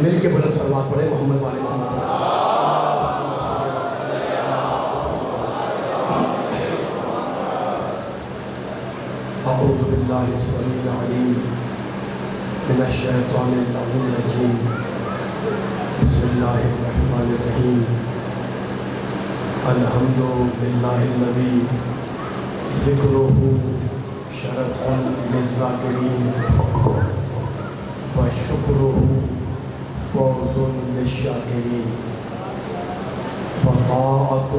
مل کے بلند صلوات پڑھیں محمد والے محمد. اعوذ باللہ السمیع العلیم من الشیطان اللعین الرجیم. بسم اللہ الرحمن الرحیم. الحمد للہ الذی ذکرہ شرف للذاکرین وشکرہ فوز للشاکرین وطاعتہ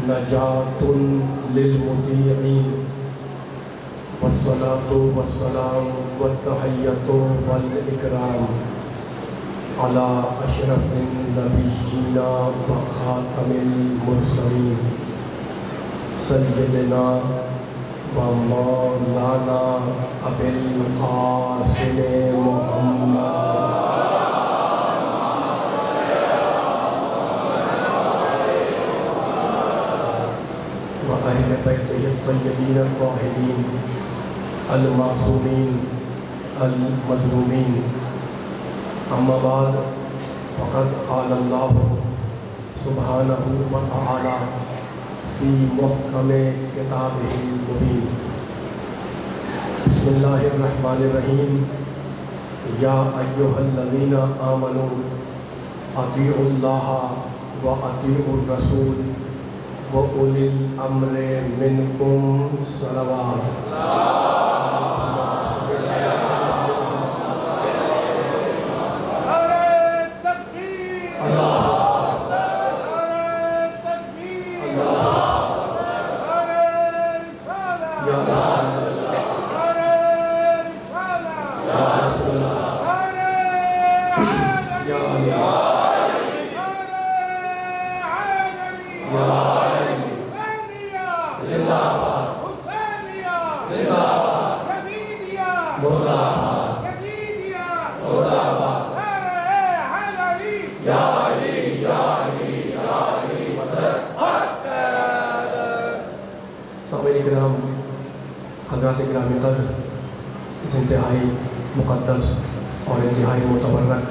نجات للمطیعین والصلاة والسلام والتحیۃ والاکرام علی اشرف النبیین وخاتم المرسلین سیدنا و مولانا ابی القاسم محمد وأهل بيته الطيبين الطاهرين المعصومين المظلومين. أما بعد فقد قال الله سبحانه وتعالى في محكم كتابه المبين. بسم الله الرحمن الرحيم. يا أيها الذين آمنوا أطيعوا الله وأطيعوا الرسول وَأُولِي الْأَمْرِ مِنْكُمْ صلوات. حضرات گرامی قدر، اس انتہائی مقدس اور انتہائی متبرک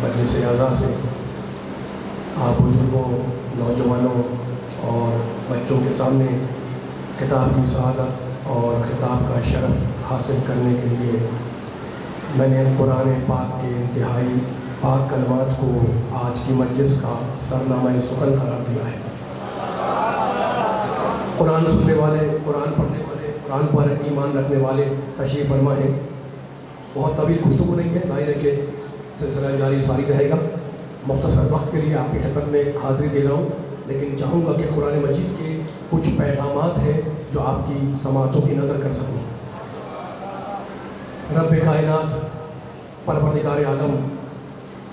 مجلس اعزاء سے آپ بزرگوں، نوجوانوں اور بچوں کے سامنے خطاب کی سعادت اور خطاب کا شرف حاصل کرنے کے لیے میں نے قرآن پاک کے انتہائی پاک کلمات کو آج کی مجلس کا سرنامہ سخن قرار دیا ہے. قرآن سننے والے، قرآن پڑھنے والے، قرآن پر ایمان رکھنے والے تشریف فرما ہیں. بہت طویل گفتگو نہیں ہے، ظاہر ہے کہ سلسلہ جاری ساری رہے گا. مختصر وقت کے لیے آپ کی خدمت میں حاضری دے رہا ہوں، لیکن چاہوں گا کہ قرآن مجید کے کچھ پیغامات ہیں جو آپ کی سماعتوں کی نظر کر سکوں. رب کائنات، پروردگار عالم،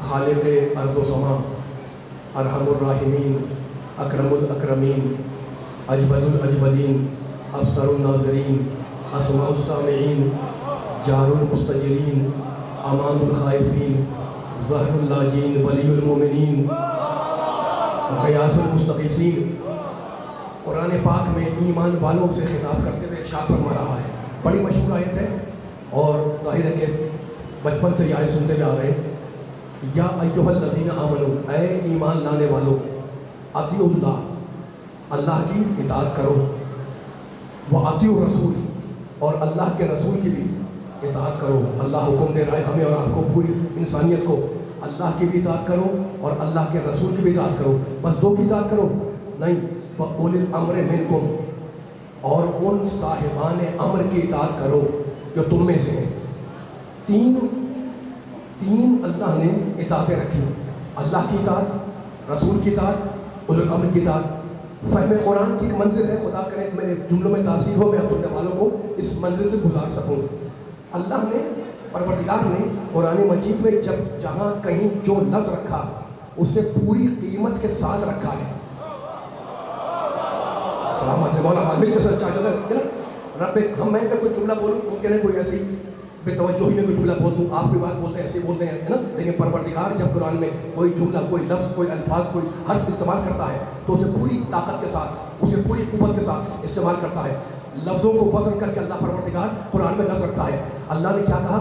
خالق ارض و سما، ارحم الراحمین، اکرم الاکرمین، اجبد الاجبدین، ابصر الناظرین، اسمع السامعین، جار المستجرین، امان الخائفین، ظہر اللاجین، ولی المومنین، غیاث المستغیثین. قرآن پاک میں ایمان والوں سے خطاب کرتے ہوئے ارشاد فرما رہا ہے. بڑی مشہور آیت ہے اور ظاہر ہے کہ بچپن سے یہ آیت سنتے جا رہے ہیں. یا ایھا الذین آمنوا، اے ایمان لانے والو، اطیعوا اللہ، اللہ کی اطاعت کرو، وَأَطِيعُوا الرَّسُولِ، اور اللہ کے رسول کی بھی اطاعت کرو. اللہ حکم دے رہا ہے ہمیں اور آپ کو، پوری انسانیت کو، اللہ کی بھی اطاعت کرو اور اللہ کے رسول کی بھی اطاعت کرو. بس دو کی اطاعت کرو نہیں، وَأُولِي الْأَمْرِ مِنْكُمْ، اور ان صاحبان امر کی اطاعت کرو جو تم میں سے ہیں. تین اللہ نے اطاعتیں رکھی: اللہ کی اطاعت، رسول کی اطاعت، اولو الامر کی اطاعت. فہم قرآن کی ایک منزل ہے، خدا کرے میرے جملوں میں تاثیر ہو، میں سننے والوں کو اس منزل سے گزار سکوں. اللہ نے، پروردگار نے قرآن مجید میں جہاں کہیں جو لفظ رکھا اسے پوری قیمت کے ساتھ رکھا ہے. سلامت ہے مولا مل کے ساتھ چاہتا ہے رب. میں اگر کوئی جملہ بولوں ممکن ہے کوئی ایسی بے توجہی میں کوئی جملہ بول دوں، آپ بھی بات بولتے ہیں ایسے بولتے ہیں نا، لیکن پروردگار جب قرآن میں کوئی جملہ، کوئی لفظ، کوئی الفاظ، کوئی حرف استعمال کرتا ہے تو اسے پوری طاقت کے ساتھ، اسے پوری قوت کے ساتھ استعمال کرتا ہے. لفظوں کو وزن کر کے اللہ پروردگار قرآن میں لفظ رکھتا ہے. اللہ نے کیا کہا؟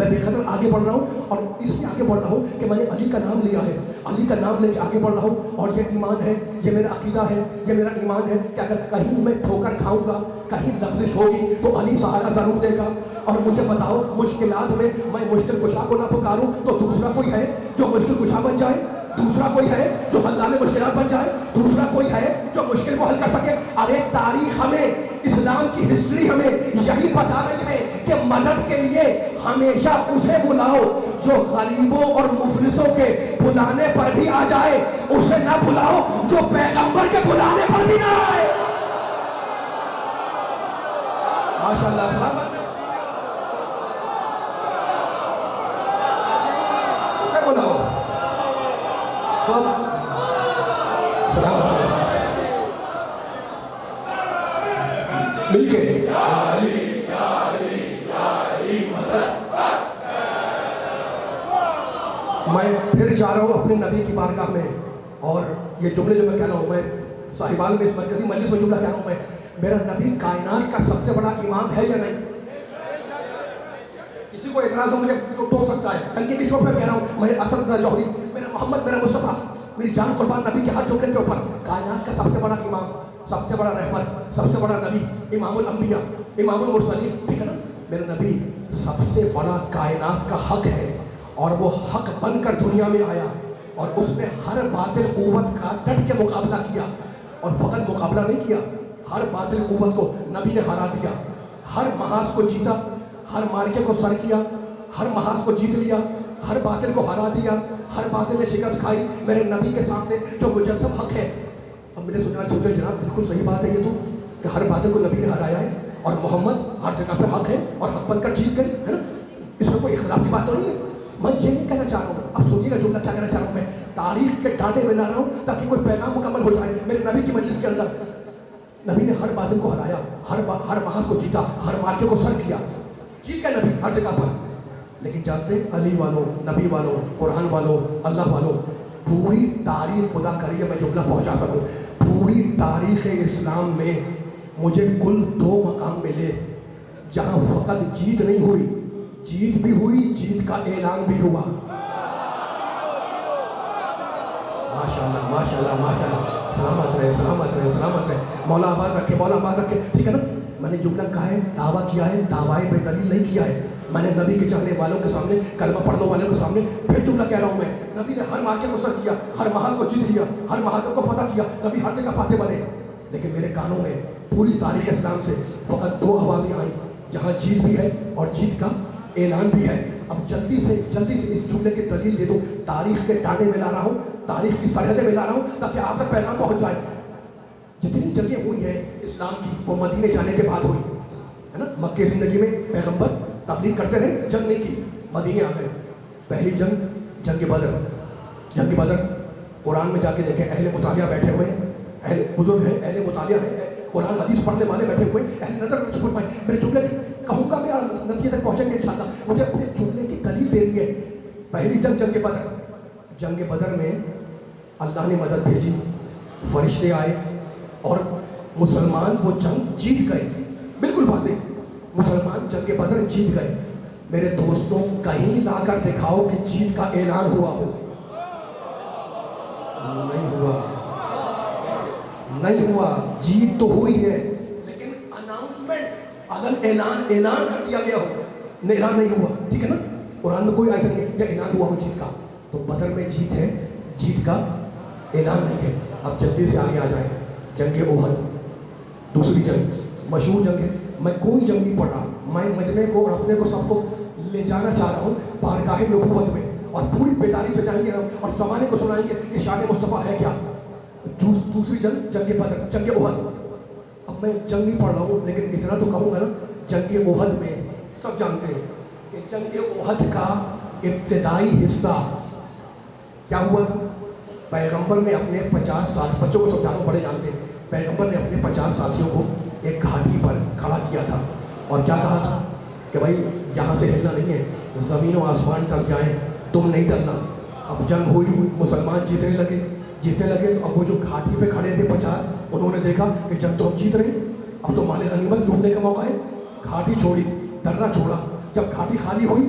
میں بے قدر آگے بڑھ رہا ہوں، اور اس لیے آگے بڑھ رہا ہوں کہ میں نے علی کا نام لیا ہے، علی کا نام لے کے آگے بڑھ رہا ہوں، اور یہ ایمان ہے، یہ میرا عقیدہ ہے، یہ میرا ایمان ہے کہ اگر کہیں میں ٹھوکر کھاؤں گا، کہیں لغزش ہوگی تو علی سہارا ضرور دے گا۔ اور مجھے بتاؤ مشکلات میں مشکل کشا کو نہ پکاروں تو دوسرا کوئی ہے جو مشکل کشا بن جائے؟ دوسرا کوئی ہے جو حلال مشکلات بن جائے؟ دوسرا کوئی ہے جو مشکل کو حل کر سکے؟ ارے تاریخ ہمیں، اسلام کی ہسٹری ہمیں یہی بتا رہی ہے کہ مدد کے لیے ہمیشہ اسے بلاؤ جو غریبوں اور مفلسوں کے بلانے پر بھی آ جائے، اسے نہ بلاؤ جو پیغمبر کے بلانے پر بھی نہ آئے۔ ماشاءاللہ سلام اسے بلاؤ، سلام مل کے میں پھر جا رہا ہوں اپنے نبی کی بارگاہ میں، اور یہ جملے جو میں کہہ رہا ہوں، میں صاحبان میں اس مرکزی مجلس میں جملہ کہہ رہا ہوں، میں میرا نبی کائنات کا سب سے بڑا امام ہے یا نہیں؟ کسی کو اعتراض ہو مجھے ٹوک سکتا ہے، ٹنکی کی چوٹ پہ کہہ رہا ہوں، میں اسد رضا جوہری، میرا محمد، میرا مصطفیٰ، میری جان قربان نبی کے ہر جملے کے اوپر کائنات کا سب سے بڑا امام، سب سے بڑا رحمت، سب سے بڑا نبی، امام الانبیاء، امام المرسلین، ٹھیک ہے نا؟ میرا نبی سب سے بڑا کائنات کا حق ہے، اور وہ حق بن کر دنیا میں آیا، اور اس نے ہر باطل قوت کا ڈٹ کے مقابلہ کیا، اور فقط مقابلہ نہیں کیا، ہر باطل قوت کو نبی نے ہرا دیا، ہر محاذ کو جیتا، ہر مارکے کو سر کیا، ہر محاذ کو جیت لیا، ہر باطل کو ہرا دیا، ہر باطل نے شکست کھائی میرے نبی کے سامنے جو مجسم حق ہے۔ اب میرے سننے والے سوچے جناب بالکل صحیح بات ہے یہ تو، کہ ہر باطل کو نبی نے ہرایا ہے، اور محمد ہر جگہ پہ حق ہے اور حق بن کر جیت گئے، ہے نا؟ اس میں کوئی اختلاف کی بات تو نہیں ہے۔ میں یہ نہیں کہنا چاہ رہا ہوں، اب سنیے گا جملہ کیا کہنا چاہ رہا ہوں، میں تاریخ کے ڈاٹے میں لا رہا ہوں تاکہ کوئی پیغام مکمل ہو جائے۔ میرے نبی کی مجلس کے اندر نبی نے ہر باطل کو ہرایا، ہر محاذ کو جیتا، ہر مارکے کو سر کیا، جیت گئے نبی ہر جگہ پر۔ لیکن جانتے علی والوں، نبی والوں، قرآن والوں، اللہ والوں، پوری تاریخ خدا کریے میں جملہ پہنچا سکوں، پوری تاریخ اسلام میں مجھے کل 2 مقام ملے جہاں فقط جیت نہیں ہوئی، جیت بھی ہوئی، جیت کا اعلان بھی ہوا۔ ماشاءاللہ ماشاءاللہ ماشاءاللہ، سلامت رہے سلامت رہے سلامت رہے، مولا آباد رکھے مولا آباد رکھے، ٹھیک ہے نا؟ میں نے جملہ کہا ہے، دعویٰ کیا ہے، دعوائے بے دلیل نہیں کیا ہے، میں نے نبی کے چاہنے والوں کے سامنے، کلمہ پڑھنے والوں کے سامنے پھر جملہ کہہ رہا ہوں، میں نبی نے ہر مارکے کو سر کیا، ہر محل کو جیت لیا، ہر محل کو فتح کیا، نبی ہر جگہ فاتح بنے۔ لیکن میرے کانوں میں پوری تاریخ اسلام سے فقط 2 آوازیں آئیں جہاں جیت بھی ہے اور جیت کا اعلان بھی ہے۔ اب جلدی سے اس جملے کی دلیل دے دو، تاریخ کے ڈاٹے میں لا رہا ہوں، تاریخ کی سرحدیں میں لا رہا ہوں تاکہ آپ تک پیغام پہنچ جائے۔ جتنی جنگیں ہوئی ہیں اسلام کی وہ مدینے جانے کے بعد ہوئی ہے نا؟ مکے زندگی میں پیغمبر تبلیغ کرتے رہے، جنگ نہیں کی، مدینے آ گئے۔ پہلی جنگ بدر، جنگ بدر قرآن میں جا کے دیکھیں، اہل مطالعہ بیٹھے ہوئے ہیں، اہل بزرگ ہیں، اہل مطالعہ ہیں، قرآن حدیث پڑھنے والے بیٹھے ہوئے ہیں، اہل نظر میں چھپٹ پائیں۔ میرے جملے کہوں گا میں نتیجے تک پہنچیں گے انشاءاللہ، مجھے اپنے جملے کی دلیل دینی ہے۔ پہلی جنگ بدر، جنگ بدر میں اللہ نے مدد بھیجی، فرشتے آئے اور مسلمان وہ جنگ جیت گئے، بالکل واضح، مسلمان جنگ بدر جیت گئے۔ میرے دوستوں کہیں لا کر دکھاؤ کہ جیت کا اعلان ہوا ہو، نہیں ہوا، جیت تو ہوئی ہے لیکن اناؤنسمنٹ، اگر اعلان کر دیا گیا ہو، اعلان نہیں ہوا، ٹھیک ہے نا؟ قرآن میں کوئی آیت نہیں ہے کہ اعلان ہوا ہو جیت کا، تو بدر میں جیت ہے، جیت کا اعلان نہیں ہے۔ اب جلدی سے آگے آ جائیں، جنگ احد، دوسری جنگ، مشہور جنگ ہے، میں کوئی جنگ نہیں پڑھ رہا، میں مجمع کو اور اپنے کو سب کو لے جانا چاہ رہا ہوں بارگاہ نبوت میں، اور پوری بیداری سے جائیں گے ہم اور زمانے کو سنائیں گے کہ شان مصطفیٰ ہے کیا۔ دوسری جنگ بدر، جنگ احد۔ اب میں جنگ نہیں پڑھ رہا ہوں لیکن اتنا تو کہوں گا نا، جنگ احد میں سب جانتے ہیں کہ جنگ احد کا ابتدائی حصہ کیا ہوا تھا؟ پیغمبر نے اپنے 50 ساتھ، بچوں کو سمجھانا بڑے جانتے ہیں، پیغمبر نے اپنے 50 ساتھیوں کو ایک گھاٹی پر کھڑا کیا تھا اور کیا کہا تھا کہ بھائی یہاں سے ہلنا نہیں ہے، زمین و آسمان ٹل جائیں، تم نہیں ٹلنا۔ اب جنگ ہوئی، مسلمان جیتنے لگے، تو اب وہ جو گھاٹی پہ کھڑے تھے 50، انہوں نے دیکھا کہ جنگ تو ہم جیت رہے ہیں، اب تو مال غنیمت لوٹنے کا موقع ہے، گھاٹی چھوڑی، درہ چھوڑا۔ جب گھاٹی خالی ہوئی،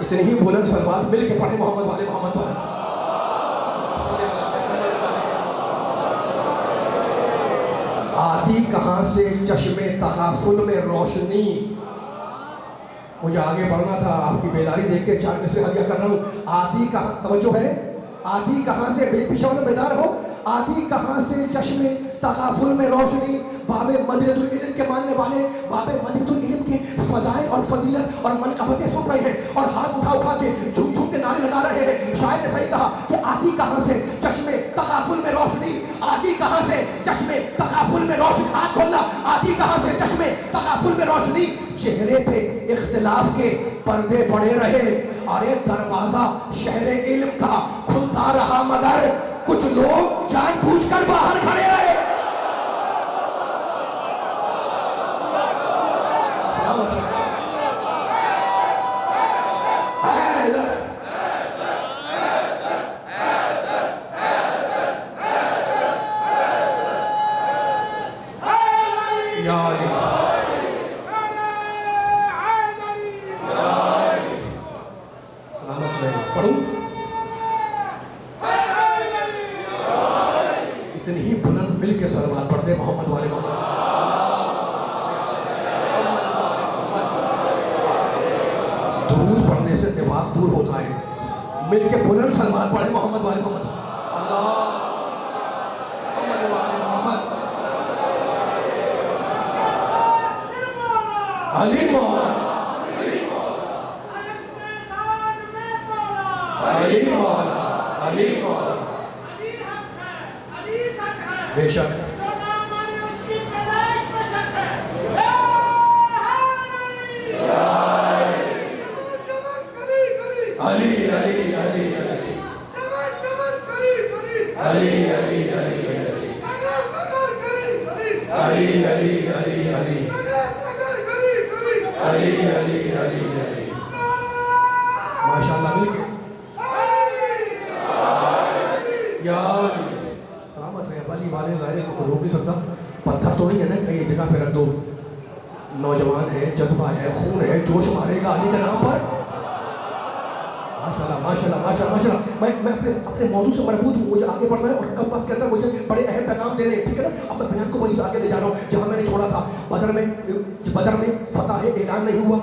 اتنی ہی بلند سلوات مل کے پڑھے محمد والے محمد پر. آتی کہاں سے چشمے تغافل میں روشنی. مجھے آگے بڑھنا تھا، آپ کی بیداری دیکھ کے 4 مصرے ہدیہ کر رہا ہوں. آتی کہاں، توجہ ہے، آتی کہاں سے، پیچھے والے بیدار ہو. آتی کہاں سے چشمے تغافل میں روشنی، باب مدینۃ العلم کے ماننے والے باب مدینۃ العلم کے فضائل اور فضیلت اور منقبتیں سن رہے ہیں اور ہاتھ اٹھا اٹھا کے جھوم جھوم کے نعرے لگا رہے ہیں. شاید نے صحیح کہا کہ آتی کہاں سے چشمے تغافل میں روشنی، آتی کہاں سے چشمے تغافل میں روشنی. ہاتھ کھولنا، آتی کہاں سے چشمے تغافل میں روشنی. چہرے پہ اختلاف کے پردے پڑے رہے، ارے دروازہ شہر علم کا کھلتا رہا مگر کچھ لوگ جان بوجھ کر باہر کھڑے رہے. اتنی ہی بلند مل کے سلوات پڑھتے محمد والے محمد. درود پڑھنے سے نفاق دور ہوتا ہے. مل کے بلند سلوات پڑھے محمد والے محمد. اللہ محمد والے محمد. علی مولا علی مولا علی مولا. بے شک علی علی علی علی علی علی علی علی علی علی ماشاء اللہ. مل کے یا سلامت رہے. علی والے ظاہر کو روک نہیں سکتا. پتھر تو نہیں ہے نا کہیں جگہ پہ رکھ دو. نوجوان ہے، جذبہ ہے، خون ہے، جوش مارے گا علی کے نام پر. ماشاءاللہ ماشاءاللہ ماشاءاللہ ماشاءاللہ. میں اپنے موضوع سے مربوط ہوں. مجھے آگے بڑھنا ہے اور کم وقت کے اندر مجھے بڑے اہم پیغام دینے ہیں، ٹھیک ہے نا. اب میں بیان کو وہیں سے آگے لے جا رہا ہوں جہاں میں نے چھوڑا تھا. بدر میں فتح اعلان نہیں ہوا.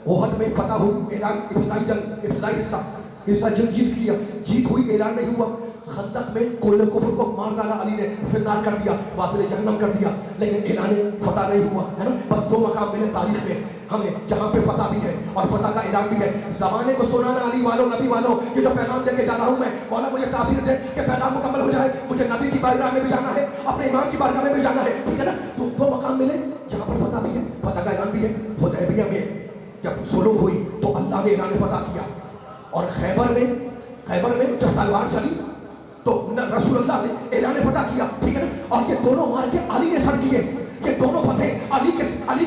احد میں فتح ہوئی، اعلان ابتدائی جنگ، ابتدائی حصہ جنگ جیت ہوئی، اعلان نہیں ہوا. خندق میں کل کفر کو مار ڈالا علی نے، فنار کر دیا، واصل جہنم کر دیا، لیکن اعلان فتح نہیں ہوا ہے نا. بس 2 مقام ملے تاریخ میں ہمیں جہاں پہ فتح بھی ہے اور فتح کا اعلان بھی ہے. زمانے کو سنانا علی والوں، نبی والوں، یہ جو پیغام دے کے جا رہا ہوں میں، مولا مجھے تاثیر دے کہ پیغام مکمل ہو جائے. مجھے نبی کی بارگاہ میں بھی جانا ہے، اپنے امام کی بارگاہ میں بھی جانا ہے، ٹھیک ہے نا. تو 2 مقام ملے جہاں پر فتح بھی ہے، فتح کا اعلان بھی ہے. حدیبیہ میں جب صلح ہوئی تو اللہ نے اعلان فتح کیا، اور خیبر میں جب تلوار چلی تو رسول اللہ نے اعلان فتح کیا، ٹھیک ہے نا. اور یہ دونوں مارکے علی نے سر کیے، یہ دونوں فتح علی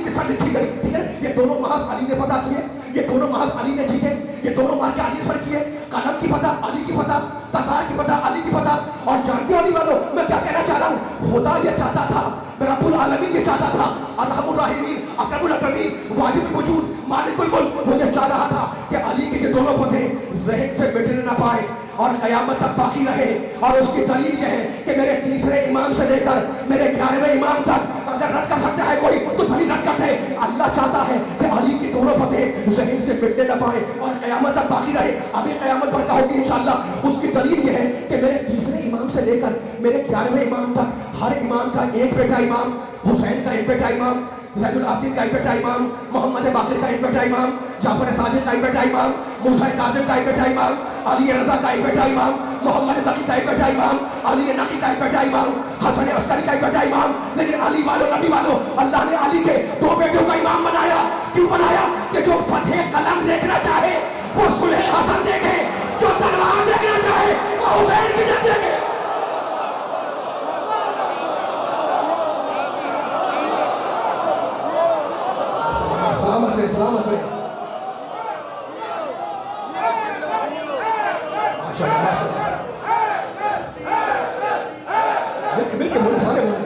کے سر لکھی گئی، ٹھیک ہے نا. یہ دونوں محاذ علی نے فتح کیے، یہ دونوں محاذ علی نے جیتے، یہ دونوں مارکے علی نے سر کیے. قلم کی فتح علی کی فتح، تلوار کی فتح علی کی فتح. اور جانتے ہو علی والوں میں کیا کہنا چاہ رہا ہوں؟ خدا یہ چاہتا تھا، رب العالمین یہ چاہتا تھا، ارحم الراحمین، اکرم الاکرمین، واجب الوجود، مالک الملک، وہ یہ چاہ رہا تھا کہ علی کے یہ دونوں فتح ذہن سے مٹنے نہ پائے اور قیامت تک باقی رہے. اور اس کی دلیل یہ ہے کہ میرے تیسرے امام سے لے کر میرے 11ویں امام تک اگر رد کر سکتا ہے کوئی تو دلیل رد کر دے. اللہ چاہتا ہے کہ علی کی دونوں فتح ذہن سے مٹنے نہ پائے اور قیامت تک باقی رہے. ابھی قیامت برقع ہوگی انشاءاللہ. اس کی دلیل یہ ہے کہ میرے تیسرے امام سے لے کر میرے 11ویں امام تک ہر امام کا ایک بیٹا امام، حسین کا ایک بیٹا امام، زین العابدین کا ایک بیٹا امام، محمد باقر کا ایک بیٹا امام، جعفر صادق کا ایک بیٹا امام، موسیٰ کاظم کا ایک بیٹا امام، علی رضا کا ایک بیٹا امام، محمد تقی کا ایک بیٹا امام، علی نقی کا ایک بیٹا امام، حسن عسکری کا ایک بیٹا امام. لیکن علی والوں، نبی والوں، اللہ نے علی کے 2 بیٹوں کا امام بنایا. کیوں بنایا؟ کہ جو فتح قلم دیکھنا چاہے وہ صلح حسن دیکھے، جو تلوار دیکھنا چاہے وہ حسین کی جنگ دیکھے. سلامت رہے، سلامت رہے. مل کے بولے، سارے بولے.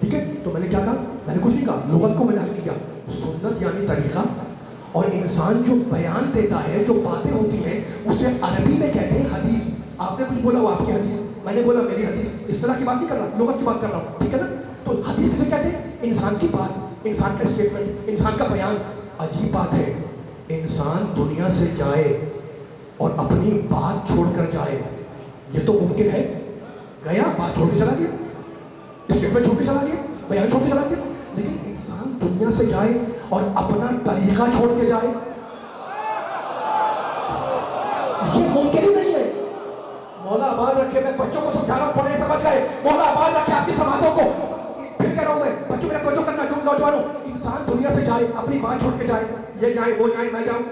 ٹھیک ہے؟ تو میں نے کیا کہا؟ میں نے کچھ نہیں کہا، لغت کو میں نے حل کیا. سنت یعنی طریقہ، اور انسان جو بیان دیتا ہے، جو باتیں ہوتی ہیں، اسے عربی میں کہتے ہیں حدیث. آپ نے کچھ بولا وہ آپ کی حدیث، میں نے بولا میری حدیث. اس طرح کی بات نہیں کر رہا، لغت کی بات کر رہا ہوں. ٹھیک ہے نا؟ تو حدیث کسے کہتے ہیں؟ انسان کی بات، انسان کا اسٹیٹمنٹ، انسان کا بیان. عجیب بات ہے، انسان دنیا سے جائے اور اپنی بات چھوڑ کر جائے، یہ تو ممکن ہے. گیا، بات چھوڑ کے چلا گیا، اسٹیٹمنٹ چھوڑ کے چلا گیا، بیان چھوڑ کے چلا گیا. لیکن انسان دنیا سے جائے اور اپنا طریقہ چھوڑ کے جائے، یہ ممکن ہی نہیں ہے. مولا آباد رکھے، میں بچوں کو سمجھا رہا ہوں، پڑھے سمجھ گئے. مولا آباد رکھے آپ کی سماعتوں کو. پھر کہہ رہا ہوں میں، بچوں میرا توجہ کرنا، جو نوجوانوں، انسان دنیا سے جائے، اپنی بات چھوڑ کے جائے، یہ جائے وہ جائے میں جاؤں،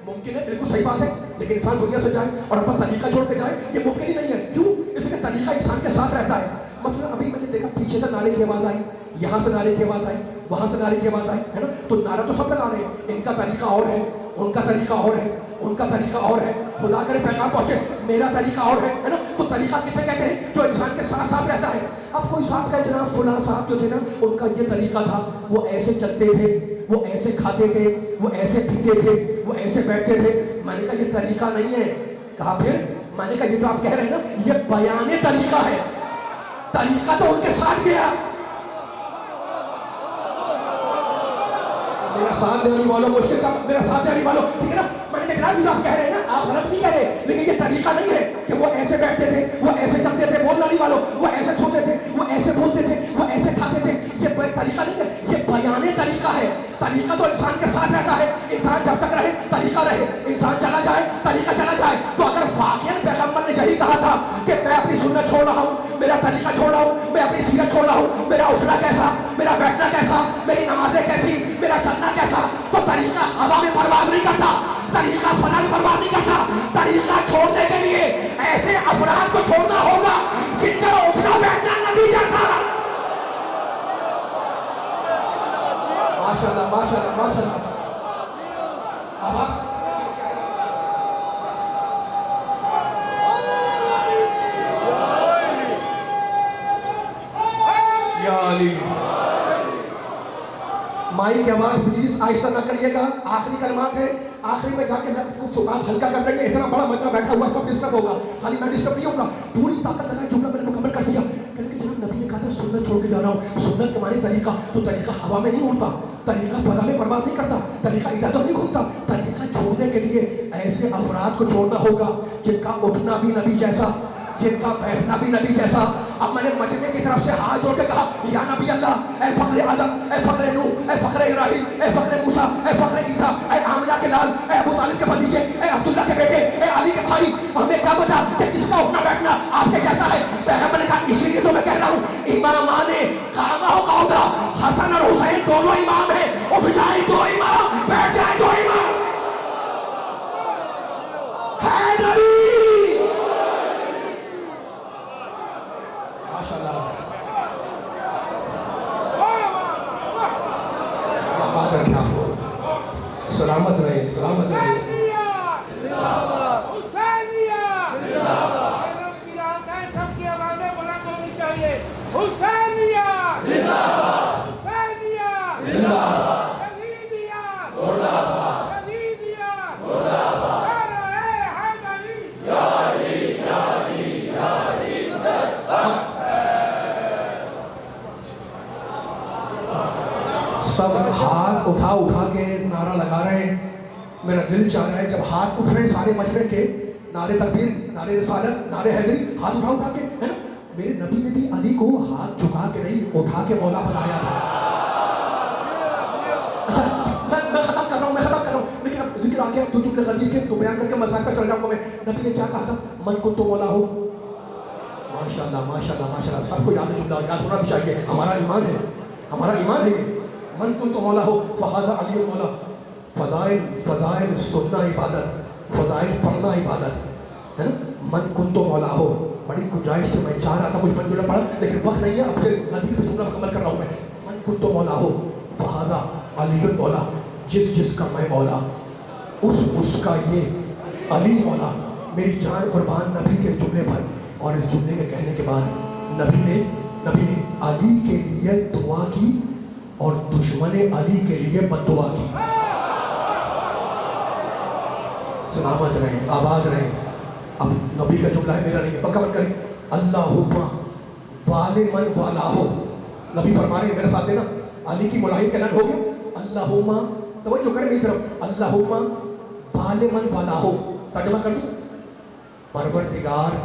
ممکن ہے، بالکل صحیح بات ہے. لیکن انسان دنیا سے جائے اور اپنا طریقہ چھوڑ کے جائے، یہ ممکن ہی نہیں ہے. کیوں؟ اس لیے طریقہ انسان کے ساتھ رہتا ہے. مثلا ابھی میں نے دیکھا پیچھے سے نعرے کی آواز آئی، یہاں سے نعرے کی آواز آئی، وہاں سے نعرے کی آواز آئی، ہے نا؟ تو نعرہ تو سب لگا رہے ہیں، ان کا طریقہ اور ہے، ان کا طریقہ اور ہے، ان کا طریقہ اور ہے. خدا کرے پیغام پہنچے، میرا طریقہ اور ہے نا؟ تو طریقہ کسے کہتے ہیں؟ جو انسان کے ساتھ ساتھ رہتا ہے. اب کوئی صاحب کہے جناب فلاں صاحب جو تھے نا، ان کا یہ طریقہ تھا، وہ ایسے چلتے تھے، وہ ایسے کھاتے تھے، وہ ایسے پیتے تھے، وہ ایسے بیٹھتے تھے. میں نے کہا یہ طریقہ نہیں ہے. کہا پھر؟ میں نے کہا یہ جو آپ کہہ رہے ہیں نا، یہ بیان طریقہ ہے، طریقہ تو ان کے ساتھ گیا. میرا ساتھ دینے والوں مشکل کا، میرا ساتھ دینے والوں، ٹھیک ہے نا؟ میں نے کہا جو آپ کہہ رہے ہیں نا، آپ غلط نہیں کہہ رہے، لیکن یہ طریقہ نہیں ہے کہ وہ ایسے بیٹھتے تھے، وہ ایسے چلتے تھے. بولنے والی والوں، وہ ایسے سوتے تھے، وہ ایسے بولتے تھے، وہ ایسے کھاتے تھے. یہ طریقہ نہیں ہے، یہ بیان طریقہ ہے. طریقہ تو انسان کے ساتھ رہتا ہے. انسان جب تک رہے طریقہ رہے، انسان چلا جائے طریقہ چلا جائے. تو اگر واقعاً پیغمبر نے یہی کہا تھا کہ میں اپنی سنت چھوڑ رہا ہوں، میرا طریقہ چھوڑ رہا ہوں، میں اپنی سیرت چھوڑ رہا ہوں، میرا اٹھنا کیسا، میرا بیٹھنا کیسا، میری نمازیں کیسی، میرا چلنا کیسا، تو طریقہ ہوا میں پرواز نہیں کرتا، طریقہ فنا میں پرواز نہیں کرتا. طریقہ چھوڑنے کے لیے ایسے افراد کو چھوڑنا ہوگا جن کا اٹھنا بیٹھنا نبی جیسا. ماشاءاللہ ماشاءاللہ ماشاءاللہ. یا علی. مائی کی آواز پلیز آہستہ نہ کریے گا، آخری کلمات ہے، آخری میں جا کے کچھ آپ ہلکا کر دیں گے. اتنا بڑا مجمع بیٹھا ہوا سب ڈسٹرب ہوگا، خالی میں ڈسٹرب نہیں ہوگا. پوری طاقت لگائے، جملہ میں نے مکمل کر دیا. کہ جناب نبی نے کہا تھا سنت چھوڑ کے جا رہا ہوں. سنت کے معنی طریقہ، تو طریقہ ہوا میں نہیں اڑتا، طریقہ فضا میں پرواز نہیں کرتا، طریقہ ادھر نہیں گھومتا. طریقہ چھوڑنے کے لیے ایسے افراد کو چھوڑنا ہوگا جن کا اٹھنا بھی نبی جیسا، جن کا بیٹھنا بھی نبی جیسا. اب میں نے مجمع کی طرف سے ہاتھ جوڑ کے کہا یا نبی اللہ، اے فخر آدم، اے فخر نوح، اے فخر ابراہیم، اے فخر موسیٰ، اے فخر عیسیٰ، اے آمنہ کے لال، اے ابو طالب کے بھتیجے، اے عبداللہ کے بیٹے، اے علی کے بھائی، ہمیں کیا پتا کہ کس کا اٹھنا بیٹھنا آپ کے جیسا ہے. پیغمبر نے کہا اسی لیے تو میں کہہ رہا ہوں امامان کعبہ و قعودہ، حسن اور حسین دونوں امام ہیں. اٹھ جائیں دو امام، بیٹھ جائیں دو امام. حیدری سلامت رہے، سلامت رہے. سب ہاتھ اٹھا اٹھا کے نعرہ لگا رہے ہیں. میرا دل چاہ رہا ہے جب ہاتھ اٹھ رہے ہیں سارے مجمع کے، نعرے تکبیر، نعرے رسالت، نعرے حیدری، ہاتھ اٹھا اٹھا کے، ہے نا؟ میرے نبی نے بھی علی کو ہاتھ جھکا کے نہیں، اٹھا کے مولا بنایا تھا. اچھا میں ختم کر رہا ہوں، لیکن اب ذکر آ گیا تو جملے غدیر کے تو بیان کر کے مسائل پر چل جاؤں گا میں. نبی نے کیا کہا تھا؟ من کنت مولا ہو. ماشاءاللہ ماشاءاللہ ماشاءاللہ. سب کو یاد ہے، جملہ یاد ہونا بھی چاہیے، ہمارا ایمان ہے، ہمارا ایمان ہے. من کنت مولا ہو فہذا علی مولا. فضائل، فضائل سننا عبادت، فضائل پڑھنا عبادت ہے نا. من کنت مولا ہو، بڑی گنجائش تھی، میں چاہ رہا تھا کچھ منظور پڑھا لیکن وقت نہیں ہے. اب سے غدیر پہ جملہ مکمل کر رہا ہوں میں. من کنت مولا ہو فہذا علی مولا، جس کا میں مولا اس کا یہ علی مولا. میری جان قربان نبی کے جملے پر. اور اس جملے کے کہنے کے بعد نبی نے نبی نے علی کے لیے دعا کی اور دشمن علی کے لیے بد دعا کی. سلامت رہیں، آباد رہیں. اب نبی کا جملہ ہے، میرا نہیں ہے، پکا مت کریں. اللہم وال من والاہ. نبی فرما رہے ہیں، میرے ساتھ دینا، علی کی ملائم کا اعلان ہو گیا. اللہم، توجہ کریں میری طرف، اللہم وال من والاہ. ترجمہ کر دوں، پروردگار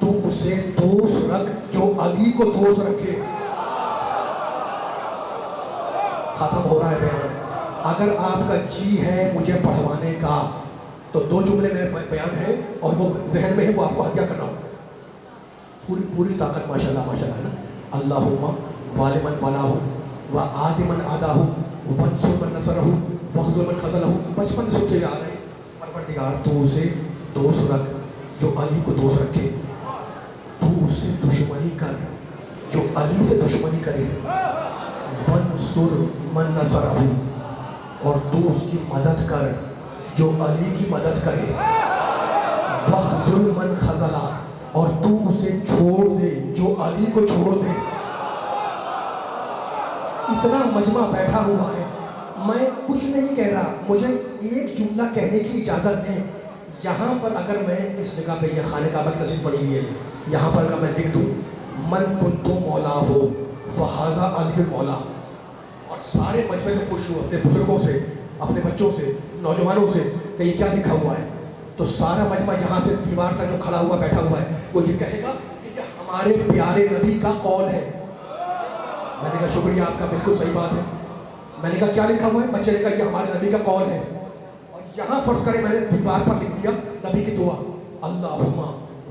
تو اسے دوست رکھ جو علی کو دوست رکھے. ختم ہو رہا ہے بیان. اگر آپ کا جی ہے مجھے پڑھوانے کا تو دو جملے میرے بیان ہیں اور وہ ذہن میں ہے، وہ آپ کو ہدیہ کرنا ہوگا. پوری طاقت ماشاءاللہ ماشاءاللہ ہے نا. اللہم والمن والاہ و آدمن آداہ وانصر من نصرہ واخذل من خذلہ. بچپن سے سنتے آ رہے ہیں، پروردگار تو اسے دوست رکھ جو علی کو دوست رکھے، تو اس سے دشمنی کر جو علی سے دشمنی کرے. وانصر من نصرہ، اور تو اس کی مدد کر جو علی کی مدد کرے. واخذل من خذلہ، اور تو اسے چھوڑ دے جو علی کو چھوڑ دے. اتنا مجمع بیٹھا ہوا ہے، میں کچھ نہیں کہہ رہا، مجھے ایک جملہ کہنے کی اجازت ہے. یہاں پر اگر میں اس جگہ پہ یہ خانہ کعبہ کی تصویر پڑی ہوئی ہے، یہاں پر اگر میں لکھ دوں من کنت مولا ہو فہذا علی مولا، اور سارے مجمع سے پوچھ لوں اپنے بزرگوں سے، اپنے بچوں سے، نوجوانوں سے کہ یہ کیا لکھا ہوا ہے، تو سارا مجمع یہاں سے دیوار تک جو کھڑا ہوا بیٹھا ہوا ہے وہ یہ کہے گا کہ یہ ہمارے پیارے نبی کا قول ہے. میں نے کہا شکریہ آپ کا، بالکل صحیح بات ہے. میں نے کہا کیا لکھا ہوا ہے؟ بچے نے کہا یہ ہمارے نبی کا قول ہے. اور یہاں فرض کریں میں نے دیوار پر لکھ دیا نبی کی دعا، اللہم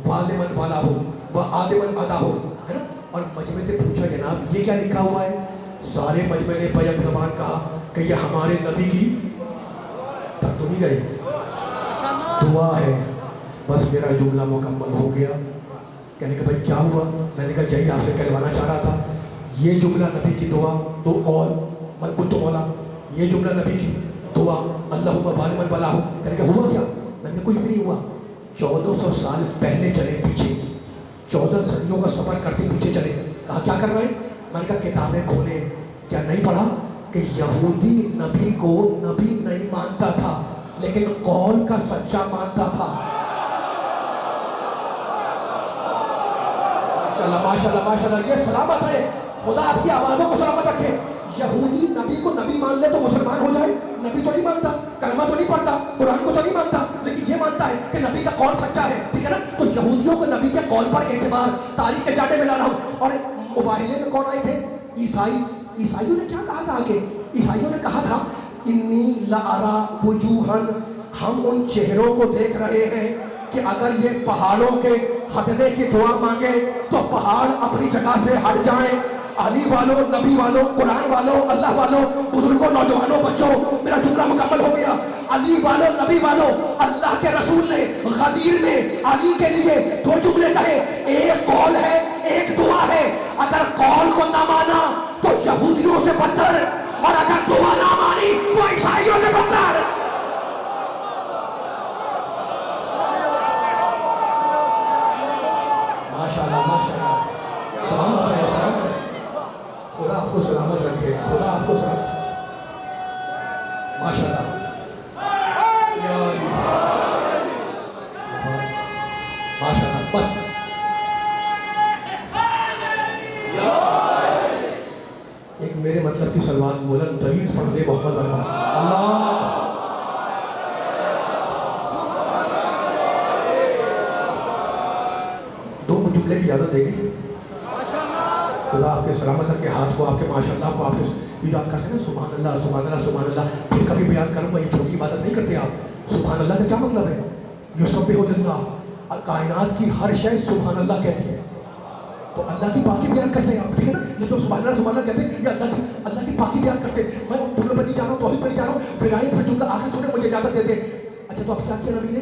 والمن والاہ و آدمن آداہ، ہے نا. اور مجمع سے پوچھا جناب یہ کیا لکھا ہوا ہے؟ سارے مجمع نے بیک زبان کہا کہ یہ ہمارے نبی کی تک تو نہیں گئی دعا ہے. بس میرا جملہ مکمل ہو گیا. کہنے کہ بھائی کیا ہوا؟ میں نے کہا یہی آپ سے کہلوانا چاہ رہا تھا. یہ جملہ نبی کی دعا، دو قول من کنت مولا، یہ جملہ نبی کی دعا اللہم والمن والاہ. کہنے کہ ہوا کیا؟ میں نے کچھ بھی نہیں ہوا. 1400 سال پہلے چلے پیچھے، 14 صدیوں کا سفر کرتے پیچھے چلے. کہا کیا کر رہے ہیں؟ میں نے کہا کتابیں کھولے. کیا نہیں پڑھا کہ یہودی نبی کو نبی نہیں مانتا تھا لیکن قول کا سچا مانتا تھا. ماشاءاللہ ماشاءاللہ ماشاءاللہ. یہ سلامت ہے، خدا آپ کی آوازوں کو سلامت رکھے. یہودی نبی کو نبی مان لے تو مسلمان ہو جائے. نبی تو نہیں مانتا، کلمہ تو نہیں پڑھتا، قرآن کو تو نہیں مانتا، لیکن یہ مانتا ہے کہ نبی کا قول سچا ہے. ٹھیک ہے نا. تو یہودیوں کو نبی کے قول پر اعتبار تاریخ کے جانے میں لا رہا ہوں. اور مباہلے میں کون آئے تھے؟ عیسائی. عیسائیوں نے کیا کہا تھا آگے؟ عیسائیوں نے کہا تھا انی لارا وجوہن، ہم ان چہروں کو دیکھ رہے ہیں کہ اگر یہ پہاڑوں کے ہٹنے کی دعا مانگے تو پہاڑ اپنی جگہ سے ہٹ جائیں. علی والوں، نبی والوں، قرآن والوں، اللہ والوں، بزرگوں، نوجوانوں، بچوں، میرا جملہ مکمل ہو گیا. علی والوں، نبی والوں، اللہ کے رسول نے غدیر میں علی کے لیے دو جملے کہے. ایک قول ہے، ایک دعا ہے. اگر قول کو نہ مانا تو یہودیوں سے بدتر، اور اگر دعا نہ مانی تو عیسائیوں سے بدتر. ماشاءاللہ ماشاءاللہ. سلامت رہے، سلامت رہے. خدا آپ کو سلامت رکھے، خدا آپ کو سلامت. ماشاءاللہ. ماشاءاللہ. بس ایک میرے مطلب کی سلوات بلند طویل پڑھ دے محمد اللہ. دو جملے کی اجازت دے گی. خدا آپ کے سلامت رکھے، ہاتھ کو آپ کے ماشاءاللہ کو آپ کے یاد کرتے ہیں نا سبحان اللہ سبحان اللہ سبحان اللہ. پھر کبھی بیان کروں گا، یہ چھوٹی عبادت نہیں کرتے آپ. سبحان اللہ کا کیا مطلب ہے؟ یسبح للہ، کائنات کی ہر شے سبحان اللہ کہتی ہے. تو اللہ کی پاکی بیان کرتے ہیں آپ. ٹھیک ہے نا. یہ تو سبحان اللہ کہتے ہیں، یہ اللہ کی پاکی بیان کرتے ہیں. میں ان جملوں پر نہیں جا رہا ہوں، توحید پر نہیں جا رہا ہوں. پھر آئیں پھر جملہ آخر سنے، مجھے اجازت دے دیں. اچھا تو اب کیا کیا نبی نے؟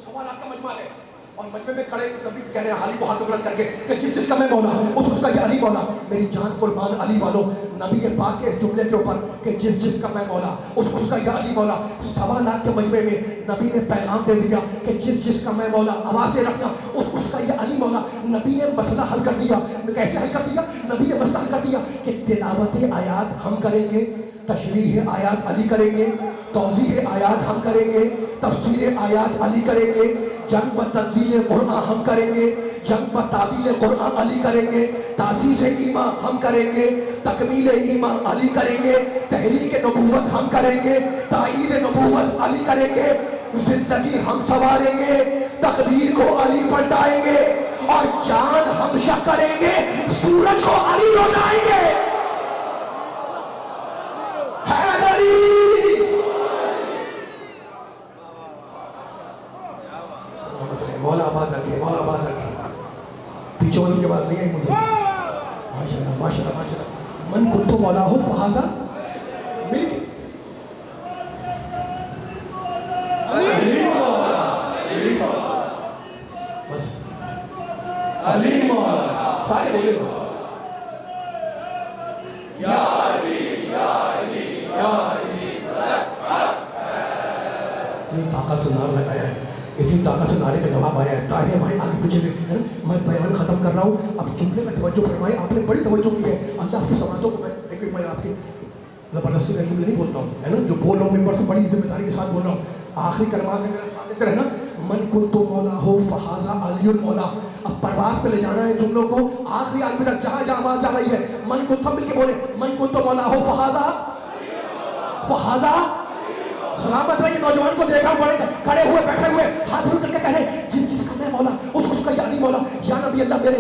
سوالات کا مجمع ہے اور مجمع میں کھڑے نبی کہہ رہے ہیں علی کو ہاتھ بلند کر کے کہ جس جس کا میں مولا اس کا یہ علی مولا. میری جان قربان علی والوں، نبی پاک کے اس جملے کے اوپر کہ جس جس کا میں مولا اس کا یہ علی مولا. 1.25 لاکھ کے مجمع میں نبی نے پیغام دے دیا کہ جس جس کا میں مولا، آوازیں رکھنا اس کا یہ علی مولا. نبی نے مسئلہ حل کر دیا. کیسے حل کر دیا؟ نبی نے مسئلہ کر دیا کہ تلاوت آیات ہم کریں گے، تشریح آیات علی کریں گے، توضیح آیات ہم کریں گے، تفسیر آیات علی کریں گے، جنگ و تنزیل قرآن ہم کریں گے، جنگ و تعبیل قرآن علی کریں گے، تعزیز ایمان ہم کریں گے، تکمیل ایمان علی کریں گے، تحریک نبوت ہم کریں گے، تائید نبوت علی کریں گے، زندگی ہم سواریں گے، تقدیر کو علی پلٹائیں گے، اور چاند ہم شق کریں گے، سورج کو علی روزائیں گے۔ حیدری مولا آباد رکھے، مولا آباد رکھے، پیچھے والی کی بات نہیں ہے مجھے۔ ماشاءاللہ ماشاءاللہ ماشاءاللہ، من کنتو مولا ہو فہذا مل کے علی مولا، علی مولا، بس علی مولا، سارے بولے یا علی یا علی یا علی۔ اتنی طاقت سے نعرہ لگایا ہے، اتنی طاقت سے نعرے کا جواب آیا ہے۔ طاہر بھائی آگے پیچھے سے میں بیان ختم کر رہا ہوں، اب جملے میں توجہ فرمائے، آپ نے بڑی توجہ کی ہے اللہ کی سماعتوں کو۔ میں آپ کی زبردستی نہیں بولتا ہوں، ہے نا، جو بول رہا ہوں ممبر سے بڑی ذمہ داری کے ساتھ بول رہا ہوں۔ آخری کلمات ہے میرے سامنے رہنا، من کنتو مولا ہو فہذا علی المولا۔ اب پرواز پہ لے جانا ہے جملوں کو، آخری عالمی تک جہاں جہاں آواز جا رہی ہے، من کو تھم مل کے بولے، من کنتو مولا ہو فہذا فہذا۔ سلامت رہیے، نوجوان کو دیکھا پڑے کھڑے ہوئے بیٹھے ہوئے ہاتھ اٹھ کر کے کہہ رہے جس کا میں مولا اس کا یعنی مولا۔ یا نبی اللہ، میرے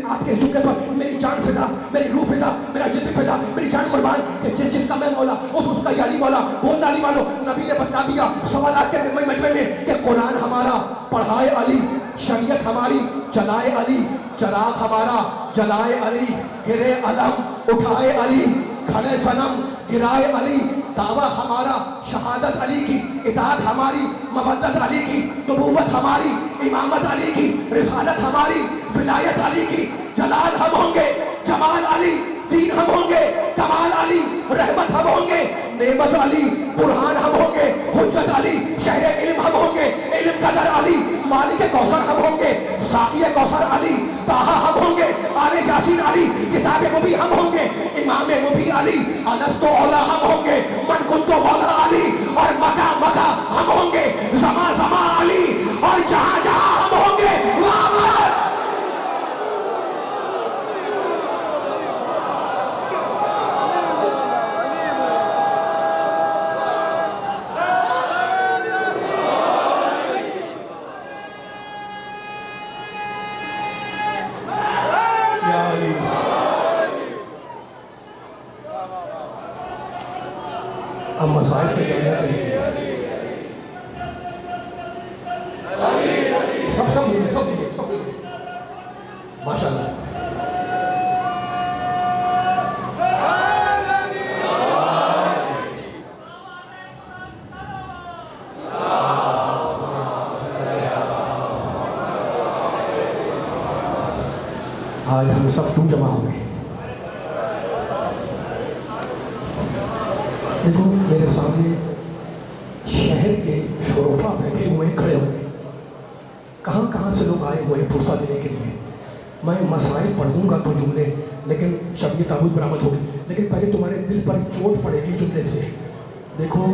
آپ کے جملے پر میری جان فدا، میری روح فدا، میرا جسم فدا، میری جان قربان کہ جس کا میں مولا اس کا یعنی مولا۔ بولنا علی والو، نبی نے بتا دیا سوالات کے مجمع میں کہ قرآن ہمارا پڑھائے علی، شریعت ہماری چلائے علی، چراغ ہمارا جلائے علی، گرے علم اٹھائے علی، کھڑے صنم گرائے علی، دعویٰ ہمارا شہادت علی کی، اطاعت ہماری مودت علی کی، نبوت ہماری امامت علی کی، رسالت ہماری ولایت علی کی، جلال ہم ہوں گے، جمال علی، دین ہم ہوں گے، کمال علی، رحمت ہم ہوں گے، نعمت علی، برہان ہم ہوں گے، حجت علی، شہر علم ہم ہوں گے، علم کا در علی، مالک کوثر ہم ہوں گے، ساقی کوثر علی، طٰہٰ ہم ہوں گے، آل یاسین علی، کتاب مبی ہم ہوں گے، امام مبی علی، الستو اولا ہم ہوں گے، من کنتو مولا علی، اور مدہ مدہ ہم ہوں گے، زمان زمان علی، اور جہاں جہاں ہم ہوں گے وہاں وہاں۔ اب مسائل پہ جانے کے لیے سب ماشاء اللہ آج ہم سب کیوں جمع ہو گئے؟ دیکھو میرے سامنے شہر کے شرفا بیٹھے ہوئے کھڑے ہوئے، کہاں کہاں سے لوگ آئے ہوئے پرسہ دینے کے لیے۔ میں مسائل پڑھوں گا تو جملے، لیکن شب یہ تابوت برآمد ہوگی، لیکن پہلے تمہارے دل پر چوٹ پڑے گی جملے سے۔ دیکھو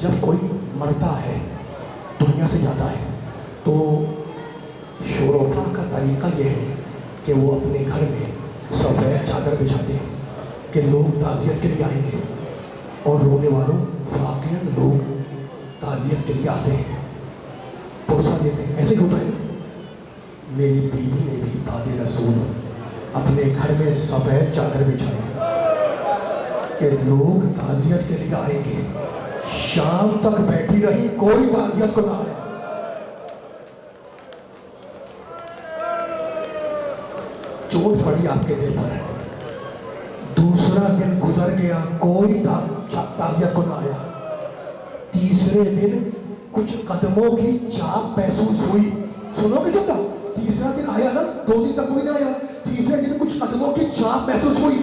جب کوئی مرتا ہے، دنیا سے جاتا ہے، تو شرفا کا طریقہ یہ ہے کہ وہ اپنے گھر میں سفید چادر بچھاتے ہیں کہ لوگ تعزیت کے لیے آئیں گے، اور رونے والوں واقعاً لوگ تعزیت کے لیے آتے ہیں، پرسہ دیتے ہیں۔ ایسے ہی ہوتا ہے نا۔ میری بیوی نے بھی بعد رسول اپنے گھر میں سفید چادر بچھائی کہ لوگ تعزیت کے لیے آئیں گے، شام تک بیٹھی رہی، کوئی تعزیت کو نہ آئے۔ چوٹ پڑی آپ کے دل پر، دوسرا دن گزر گیا، کوئی تعزیت کو نہ آیا۔ تیسرے دن کچھ قدموں کی چاپ محسوس ہوئی۔ سنو گے جب تیسرا دن آیا نا، 2 دن تک کوئی نہ آیا، تیسرے دن کچھ قدموں کی چاپ محسوس ہوئی۔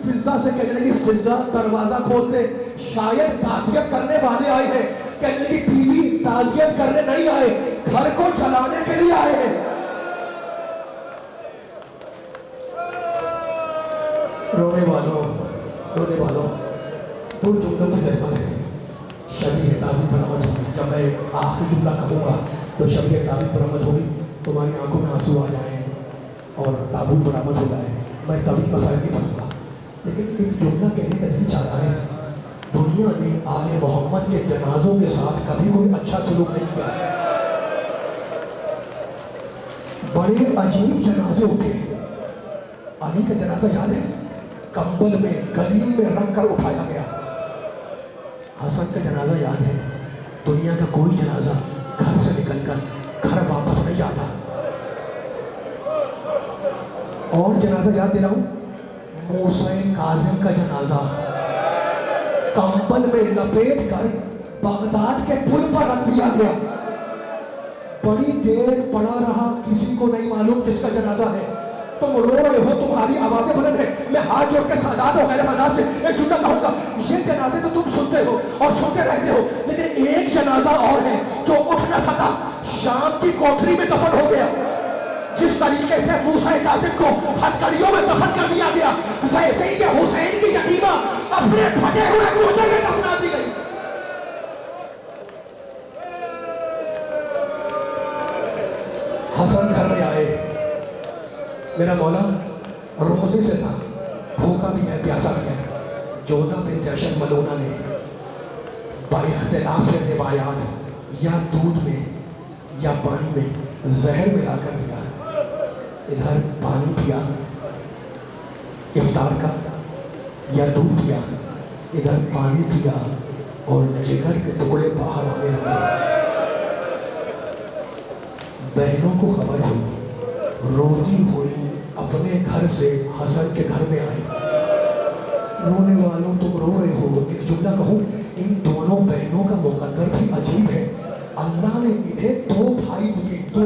فضا سے کہنے لگی فضا دروازہ کھول دے، شاید تعزیت کرنے والے آئے ہیں۔ کہنے لگی بیوی تعزیت کرنے نہیں آئے، گھر کو جلانے کے لیے آئے ہیں۔ رونے والوں دو جملوں کی ضرورت ہے. شبیہ تعبیر برآمد ہوگی. جب میں آخری جملہ کہوں گا تو شبیہ تعبیر برآمد ہوگی, تمہاری آنکھوں میں آنسو آ جائیں اور تابوت برآمد ہو جائے. میں تعبیر مسائل نہیں پڑھوں گا, لیکن ایک جملہ کہنے کا دل چاہ رہا ہے. دنیا نے آل محمد کے جنازوں کے ساتھ کبھی کوئی اچھا سلوک نہیں کیا ہے. بڑے عجیب جنازے اٹھے. علی کا جنازہ یاد ہے؟ کمبل میں گلیم میں رکھ کر اٹھایا گیا. حسن کا جنازہ یاد ہے؟ دنیا کا کوئی جنازہ گھر سے نکل کر گھر واپس نہیں جاتا. اور جنازہ یاد دے رہا ہوں, موسیٰ کاظم کا جنازہ کمبل میں لپیٹ کر بغداد کے پل پر رکھ دیا گیا. بڑی دیر پڑا رہا, کسی کو نہیں معلوم کس کا جنازہ ہے. تم رو رہے ہو, تمہاری آوازیں بلند ہیں. میں ہاتھ جوڑ کے سادات و غیر سادات سے ایک جملہ کہوں گا, یہ جنازے تو تم سنتے ہو اور سنتے رہتے ہو, لیکن ایک جنازہ اور ہے جو اٹھ نہ سکا, شام کی کوٹھری میں دفن ہو گیا. جس طریقے سے موسیٰ کاظم کو ہتھکڑیوں میں دفن کر دیا گیا, ویسے ہی یہ حسین کی یتیمہ اپنے پھٹے ہوئے گوشے میں دفنا دی گئی. حسن گھر میں آئے. میرا مولا روزے سے تھا, بھوکا بھی ہے پیاسا بھی ہے. جودہ بن جشن ملونہ نے باختلاف سے روایات یا دودھ میں یا پانی میں زہر ملا کر دیا. ادھر پانی پیا افطار کا یا دودھ پیا, ادھر پانی پیا اور جگر کے ٹکڑے باہر آنے لگے. بہنوں کو خبر ہوئی, روتی ہوئی اپنے گھر سے حسن کے گھر میں آئی. رونے والوں تم رو رہے ہو. ایک جملہ کہوں, ان دونوں بہنوں کا مقدر بھی عجیب ہے. اللہ نے انہیں دو بھائی دیے, دو,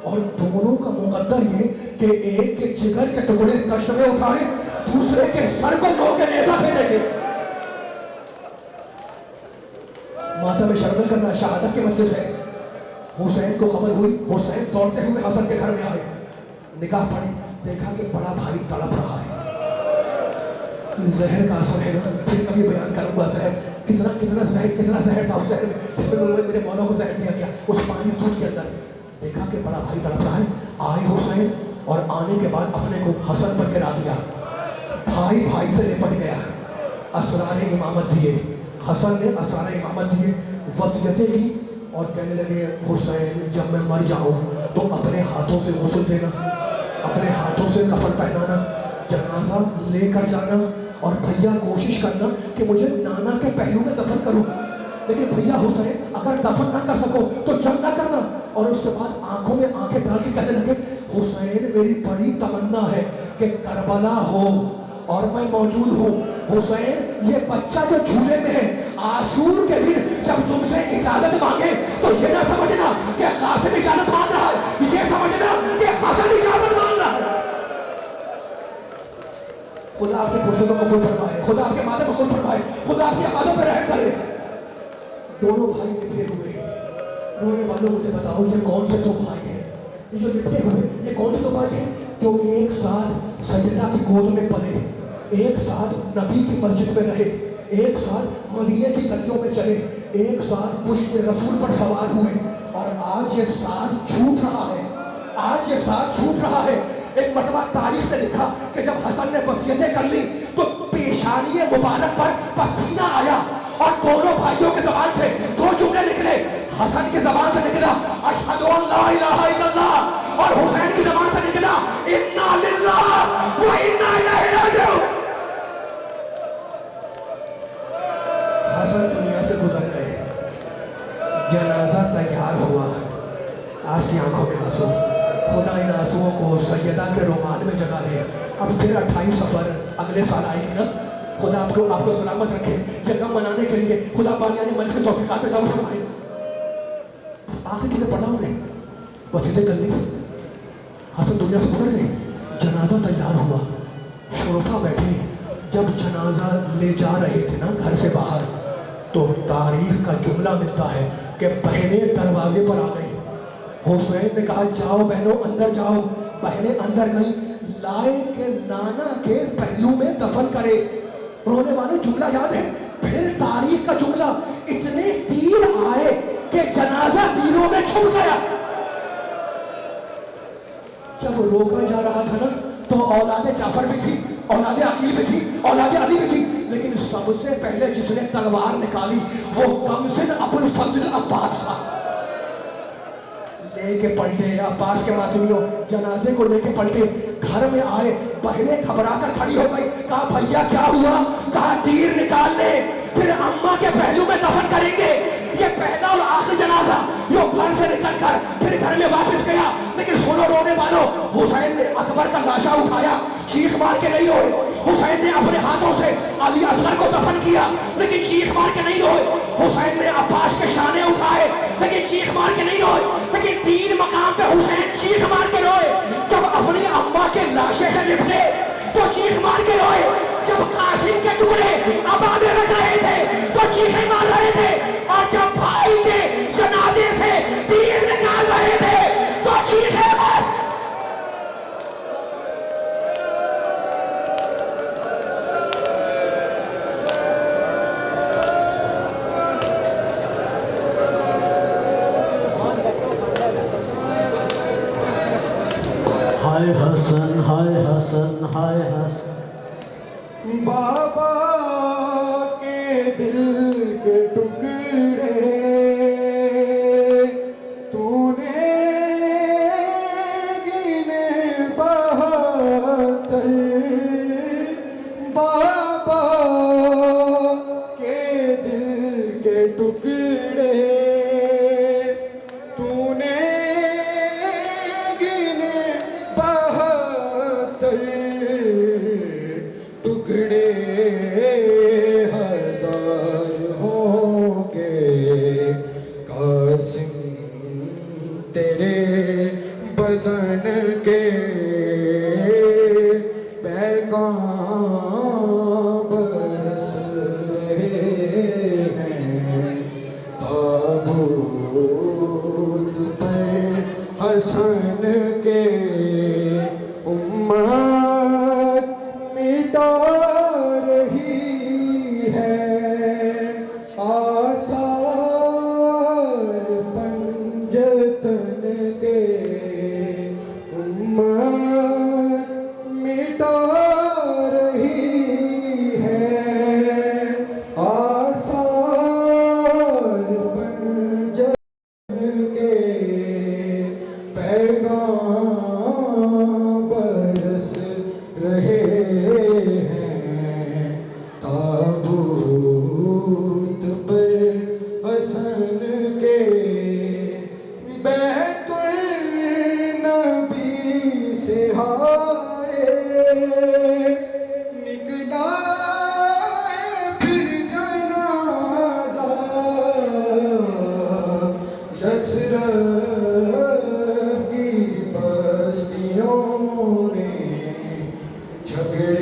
اور دونوں کا مقدر یہ کہ ایک کے جگر کے ٹکڑے کشت میں اٹھائیں, دوسرے کے سر کو نو کے نیزہ بھیجیں گے. ماتم شرمل کرنا شہادت کے مجلس ہے. حسین کو خبر ہوئی, حسین دوڑتے ہوئے حسن کے گھر میں آئے. نگاہ پڑی, دیکھا کہ بڑا بھائی تڑپ رہا ہے. زہر کا اثر ہے, پھر کبھی بیان کروں گا زہر کتنا زہر تھا اس زہر میں. میرے مولا کو زہر دیا گیا اس پانی دودھ کے اندر. دیکھا کہ بڑا بھائی تڑپ رہا ہے. آئے حسین اور آنے کے بعد اپنے کو حسن پر گرا دیا. بھائی سے لپٹ گیا. اسرار امامت دیے, حسن نے اسرار امامت دیے, وصیتیں کی اور کہنے لگے حسین جب میں مر جاؤں تو اپنے ہاتھوں سے غسل دینا, اپنے ہاتھوں سے کفن پہنانا, جنازہ لے کر جانا, اور بھیا کوشش کرنا کہ مجھے نانا کے پہلو میں دفن کروں. لیکن بھیا حسین اگر دفن نہ کر سکو تو جنگ نہ کرنا. اور اس کے بعد آنکھوں میں آنکھیں ڈال کے کہنے لگے حسین میری بڑی تمنا ہے کہ کربلا ہو اور میں موجود ہوں. حسین یہ بچہ جو جھولے میں ہے, عاشور کے دن جب تم سے اجازت مانگے تو یہ نہ سمجھنا کہ قاسم اجازت مانگ رہا ہے, یہ سمجھنا کہ حسن اجازت مانگ رہا ہے. خدا آپ کی پرسوں کو قبول فرمائے, خدا آپ کے مادے کو قبول فرمائے, خدا آپ کی آبادوں پہ رحم کرے. دونوں بھائی نکلے ہوئے. رونے والوں مجھے بتاؤ یہ کون سے دو بھائی ہیں یہ جو نکلے ہوئے, یہ کون سے دو بھائی ہیں جو ایک ساتھ سیدہ کی گود میں پلے, ایک ساتھ نبی کی مسجد میں رہے, ایک ساتھ مدینے کی گلیوں میں چلے, ایک ساتھ پشت رسول پر سوار ہوئے, اور آج یہ ساتھ چھوٹ رہا ہے, آج یہ ساتھ چھوٹ رہا ہے. ایک مرتبہ تاریخ نے لکھا کہ جب حسن نے وصیتیں کر لی تو پیشانی مبارک پر پسینہ آیا, اور دونوں بھائیوں کے زبان سے دو جملے نکلے. حسن کی زبان سے نکلا اشہد ان لا الہ الا اللہ, اور حسین کی زبان سے نکلا انا للہ و انا الیہ راجعون. حسن دنیا سے گزر گئے, جنازہ تیار ہوا, آپ کی آنکھوں میں آنسو. خدا ان آنسوؤں کو سیدہ کے رومال میں جگہ لے. اب پھر 28 صفر اگلے سال آئے گی نا, خدا آپ کو سلامت رکھے. یہ غم منانے کے لیے خدا بانیانی منزل توفیقات پہ دعوت فرمائے. آخر کی پڑھا ہوں نے وصیتیں کر لی, حسن دنیا سے گزر گئے, جنازہ تیار ہوا, شرفا بیٹھے. جب جنازہ لے جا رہے تھے نا گھر سے باہر, تو تاریخ کا جملہ ملتا ہے کہ بہنیں دروازے پر آ گئی. حسین نے کہا جاؤ بہنوں اندر جاؤ. بہنیں اندر گئیں, لائے کہ نانا کے پہلو میں دفن کرے. رونے والے جملہ یاد ہے. پھر تاریخ کا جملہ, اتنے تیر آئے کہ جنازہ تیروں میں چھپ گیا. جب روکا جا رہا تھا نا تو اولاد جعفر بھی تھی, اولاد عقیل بھی تھی, اولاد علی بھی تھی, لیکن سب سے پہلے جس نے تلوار نکالی وہ کمسن ابو الفضل عباس تھا. لے کے پلٹے عباس کے ماتمیوں, جنازے کو لے کے پلٹے, گھر میں آئے, بہنیں گھبرا کر کھڑی ہو گئی. کہا بھیا کیا ہوا؟ کہا تیر نکال لے, پھر اماں کے پہلو میں دفن کریں گے. یہ پہلا اور آخری جنازہ جو گھر سے نکل کر پھر گھر میں واپس گیا. لیکن سنو رونے والوں, حسین نے اکبر کا لاشا اٹھایا, چیخ مار کے نہیں روئے. حسین نے اپنے ہاتھوں سے علی اصغر کو دفن کیا, لیکن چیخ مار کے نہیں روئے. حسین نے عباس کے شانے اٹھائے, لیکن چیخ مار کے نہیں روئے. لیکن تین مقام پہ حسین چیخ مار کے روئے. جب اپنی اماں کے لاشے سے نپٹے تو چیخ مار کے روئے. جب قاسم کے ٹکڑے آبادے رکھ رہے تھے تو چیخیں مار رہے تھے, اور جب بھائی کے جنازے سے تیر نکال رہے تھے تو چیخیں مار. ہائے حسن ہائے حسن ہائے حسن. بابا کے دل کے ٹکڑے تو نے گنے 72. بابا کے دل کے ٹکڑے تو نے گنے 72. ٹکڑے ہزار ہوں گے قاسم تیرے بدن کے, پیغام برس رہے ہیں تابوت پر حسن کے. امت مٹا رہی ہے آثار پنجتن کے. امت مٹا رہی ہے آثار پنجتن کے. پیغام برس رہے ہیں تابوت پر حسن کے. بیت النبی سے ہائے نکلا پھر جنازہ, یثرب کی بستیوں نے جھگڑے